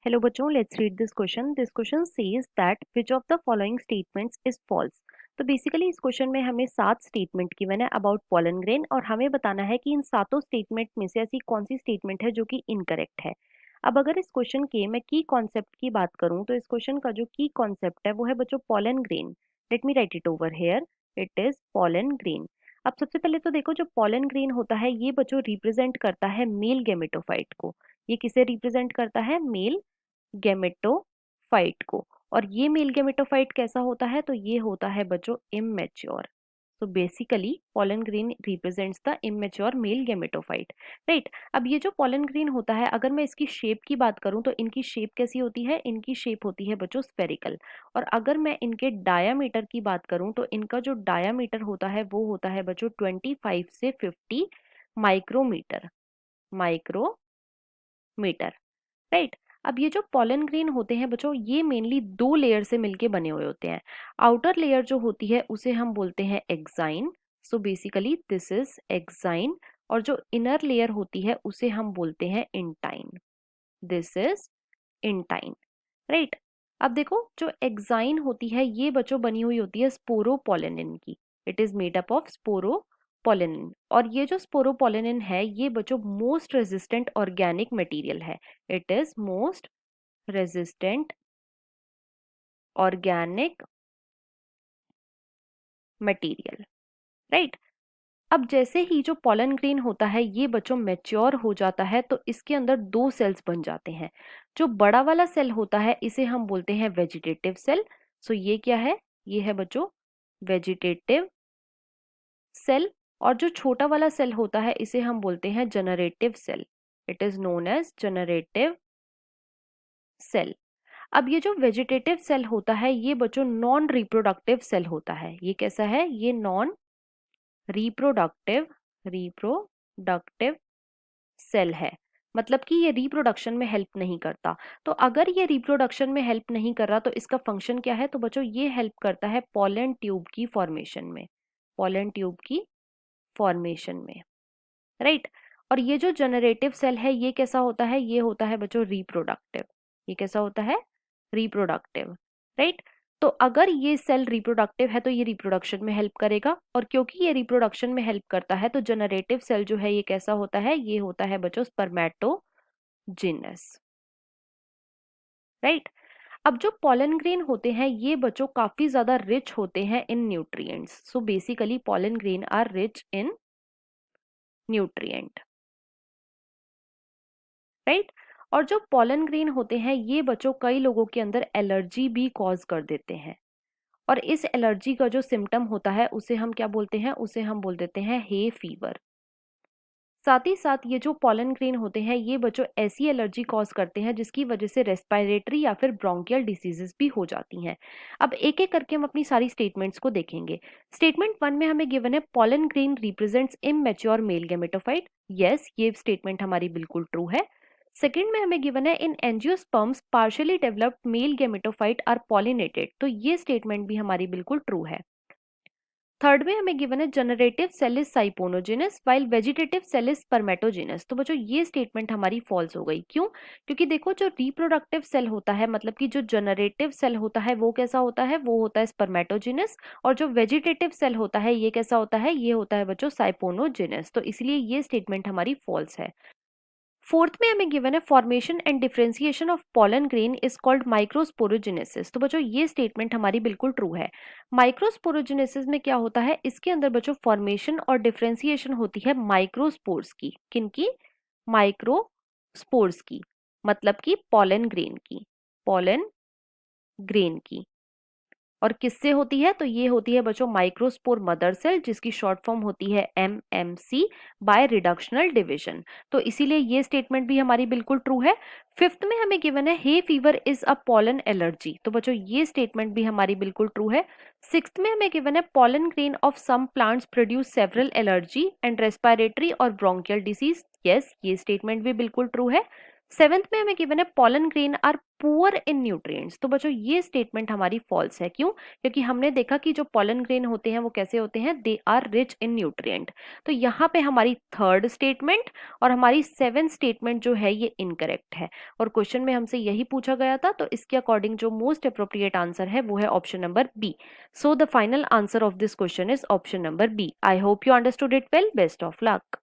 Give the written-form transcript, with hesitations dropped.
Hello बच्चों, let's read this question. This question says that which of the following statements is false. तो basically इस question में हमें 7 statement given है about pollen grain और हमें बताना है कि इन सातों स्टेटमेंट में से ऐसी कौन सी स्टेटमेंट है जो कि इनकरेक्ट है। अब अगर इस क्वेश्चन के मैं की कॉन्सेप्ट की बात करूं तो इस क्वेश्चन का जो की कॉन्सेप्ट है वो है बच्चों pollen grain. Let me right it over here. It is pollen grain. अब सबसे पहले तो देखो, जो पोलन ग्रेन होता है ये बच्चों रिप्रेजेंट करता है मेल गेमेटोफाइट को। ये किसे रिप्रेजेंट करता है? मेल गेमेटोफाइट को। और ये मेल गेमेटोफाइट कैसा होता है? तो ये होता है बच्चों इमेच्योर। तो basically pollen grain represents the immature mail gametophyte, right. अब ये जो पोलन ग्रीन होता है, अगर मैं इसकी शेप की बात करूं तो इनकी शेप कैसी होती है? इनकी शेप होती है बच्चों स्फेरिकल। और अगर मैं इनके डायामीटर की बात करूं तो इनका जो डायामीटर होता है वो होता है बच्चों 25 से 50 माइक्रोमीटर। Micrometer, right. अब ये जो पॉलन ग्रेन होते हैं बच्चों, ये मेनली दो लेयर से मिलके बने हुए होते हैं। आउटर लेयर जो होती है उसे हम बोलते हैं exine. So basically this is exine. और जो इनर लेयर होती है उसे हम बोलते हैं intine. This is intine, right. अब देखो, जो एक्साइन होती है ये बच्चों बनी हुई होती है स्पोरोपोलेनिन की। It is made up of sporopollenin. और ये जो स्पोरोपोलेनिन है ये बच्चों मोस्ट रेजिस्टेंट ऑर्गेनिक मटेरियल है। It is most resistant organic material, right. अब जैसे ही जो पोलन ग्रेन होता है ये बच्चों मैच्योर हो जाता है तो इसके अंदर दो सेल्स बन जाते हैं। जो बड़ा वाला सेल होता है इसे हम बोलते हैं वेजिटेटिव सेल। सो ये क्या है? ये है बच्चों वेजिटेटिव सेल। और जो छोटा वाला सेल होता है इसे हम बोलते हैं generative cell. It is known as generative cell. अब ये जो वेजिटेटिव सेल होता है ये बच्चों नॉन रिप्रोडक्टिव सेल होता है। ये कैसा है? ये नॉन रिप्रोडक्टिव रिप्रोडक्टिव सेल है। मतलब कि ये रिप्रोडक्शन में हेल्प नहीं करता। तो अगर ये रिप्रोडक्शन में हेल्प नहीं कर रहा तो इसका फंक्शन क्या है? तो बच्चों ये हेल्प करता है पोलन ट्यूब की फॉर्मेशन में। पोलन ट्यूब की फॉर्मेशन में, राइट। और ये जो जनरेटिव सेल है ये कैसा होता है? ये होता है बच्चों रिप्रोडक्टिव। ये कैसा होता है? Reproductive, right. तो अगर ये सेल रिप्रोडक्टिव है तो ये रिप्रोडक्शन में हेल्प करेगा। और क्योंकि ये रिप्रोडक्शन में हेल्प करता है तो जनरेटिव सेल जो है ये कैसा होता है? ये होता है बच्चों स्पर्मेटोजिनस, राइट। अब जो पोलन ग्रेन होते हैं ये बच्चों काफी ज्यादा रिच होते हैं in nutrients. So basically pollen grain are rich in nutrient, right. और जो पोलन ग्रेन होते हैं ये बच्चों कई लोगों के अंदर एलर्जी भी कॉज कर देते हैं। और इस एलर्जी का जो सिम्टम होता है उसे हम क्या बोलते हैं? उसे हम बोल देते हैं हे फीवर। साथ ही साथ ये जो पोलन ग्रेन होते हैं ये बच्चों ऐसी एलर्जी कॉज करते हैं जिसकी वजह से रेस्पिरेटरी या फिर ब्रोंकियल डिसीजेस भी हो जाती हैं। अब एक एक करके हम अपनी सारी स्टेटमेंट्स को देखेंगे। स्टेटमेंट 1 में हमें गिवन है pollen grain represents immature male gametophyte. Yes, ये स्टेटमेंट हमारी बिल्कुल ट्रू है। सेकंड में हमें गिवन है in angiosperms partially developed male gametophyte are pollinated. तो ये स्टेटमेंट भी हमारी बिल्कुल ट्रू है। थर्ड में हमें गिवन है generative cell is siphonogenous while vegetative cell is spermatogenous. तो बच्चों ये स्टेटमेंट हमारी फॉल्स हो गई। क्यों? क्योंकि देखो, जो रिप्रोडक्टिव सेल होता है मतलब कि जो जनरेटिव सेल होता है वो कैसा होता है? वो होता है स्पर्मेटोजेनस। और जो वेजिटेटिव सेल होता है ये कैसा होता है? ये होता है बच्चों साइपोनोजेनस। तो इसलिए ये स्टेटमेंट हमारी फॉल्स है। फोर्थ में हमें गिवन है formation and differentiation of pollen grain is called microsporogenesis. तो बच्चों ये स्टेटमेंट हमारी बिल्कुल ट्रू है। माइक्रोस्पोरोजेनेसिस में क्या होता है? इसके अंदर बच्चों फॉर्मेशन और डिफरेंशिएशन होती है माइक्रोस्पोर्स की। किनकी? माइक्रोस्पोर्स की, मतलब कि पोलन ग्रेन की। पोलन ग्रेन की। और किससे होती है? तो ये होती है बच्चों माइक्रोस्पोर मदर सेल, जिसकी शॉर्ट फॉर्म होती है MMC बाय रिडक्शनल डिवीजन। तो इसीलिए ये स्टेटमेंट भी हमारी बिल्कुल ट्रू है। फिफ्थ में हमें गिवन है hay fever is a pollen allergy. तो बच्चों ये स्टेटमेंट भी हमारी बिल्कुल ट्रू है। सिक्स्थ में हमें गिवन है pollen grain of some plants produce several allergy and respiratory और ब्रोंकियल डिसीज। यस, ये स्टेटमेंट भी बिल्कुल ट्रू है। सेवेंथ में हमें गिवन है pollen grain are poor in nutrients. तो बच्चों ये स्टेटमेंट हमारी फॉल्स है। क्यों? क्योंकि हमने देखा कि जो पॉलन ग्रेन होते हैं वो कैसे होते हैं, they are rich in nutrient. तो यहाँ पे हमारी थर्ड स्टेटमेंट और हमारी सेवेंथ स्टेटमेंट जो है ये इनकरेक्ट है, और क्वेश्चन में हमसे यही पूछा गया था। तो इसके अकॉर्डिंग जो मोस्ट अप्रोप्रिएट आंसर है वो है option number B. So the final answer of this question is option number B. I hope you understood it well. Best of luck.